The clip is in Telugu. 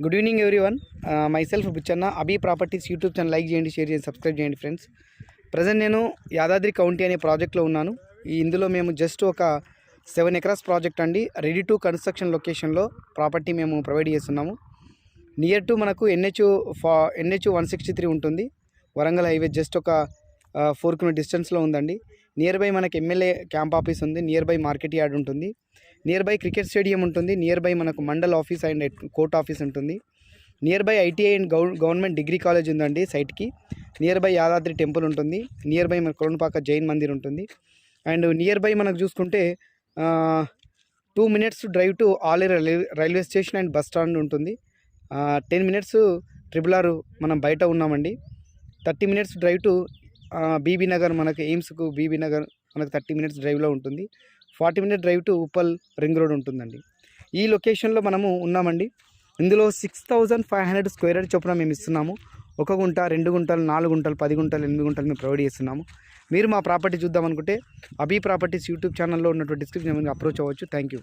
Good evening everyone. Myself Bucchanna. Abhi properties YouTube channel like చేయండి, షేర్ చేయండి, సబ్స్క్రైబ్ చేయండి ఫ్రెండ్స్. ప్రజెంట్ నేను యాదాద్రి కౌంటీ అనే ప్రాజెక్ట్లో ఉన్నాను. ఇందులో మేము జస్ట్ ఒక 7 ఎకరాస్ ప్రాజెక్ట్ అండి, రెడీ టు కన్స్ట్రక్షన్ లొకేషన్లో ప్రాపర్టీ మేము ప్రొవైడ్ చేస్తున్నాము. నియర్ టు మనకు NH 163 ఉంటుంది. వరంగల్ హైవే జస్ట్ ఒక 4 km డిస్టెన్స్లో ఉందండి. నియర్ బై మనకు ఎమ్మెల్యే క్యాంప్ ఆఫీస్ ఉంది, నియర్ బై మార్కెట్ యార్డ్ ఉంటుంది, నియర్ బై క్రికెట్ స్టేడియం ఉంటుంది, నియర్ బై మనకు mandal office and court office ఉంటుంది, nearby ITI and government degree college ఉందండి సైట్కి, నియర్ బై యాదాద్రి టెంపుల్ ఉంటుంది, నియర్ బై మన కొలనుపాక జైన్ మందిర్ ఉంటుంది, అండ్ నియర్ బై మనకు చూసుకుంటే 2 minutes drive to Aleru railway station and bus stand ఉంటుంది. 10 minutes RRR మనం బయట ఉన్నామండి. 30 minutes drive to Bibinagar, మనకు ఎయిమ్స్కు బీబీ నగర్ మనకు 30 minutes డ్రైవ్లో ఉంటుంది. 40 minute drive to Uppal ring road ఉంటుందండి. ఈ లొకేషన్లో మనము ఉన్నామండి. ఇందులో 6500 స్క్వేర్ యార్డ్ చొప్పున మేము ఇస్తున్నాము. 1 గుంట, 2 గుంటలు, 4 గుంటలు, 10 గుంటలు, 8 గుంటలు మేము ప్రొవైడ్ చేస్తున్నాము. మీరు మా ప్రాపర్టీ చూద్దామనుకుంటే అభి ప్రాపర్టీస్ యూట్యూబ్ ఛానల్లో ఉన్నటువంటి డిస్క్రిప్షన్ అప్రోచ్ అవ్వచ్చు. Thank you.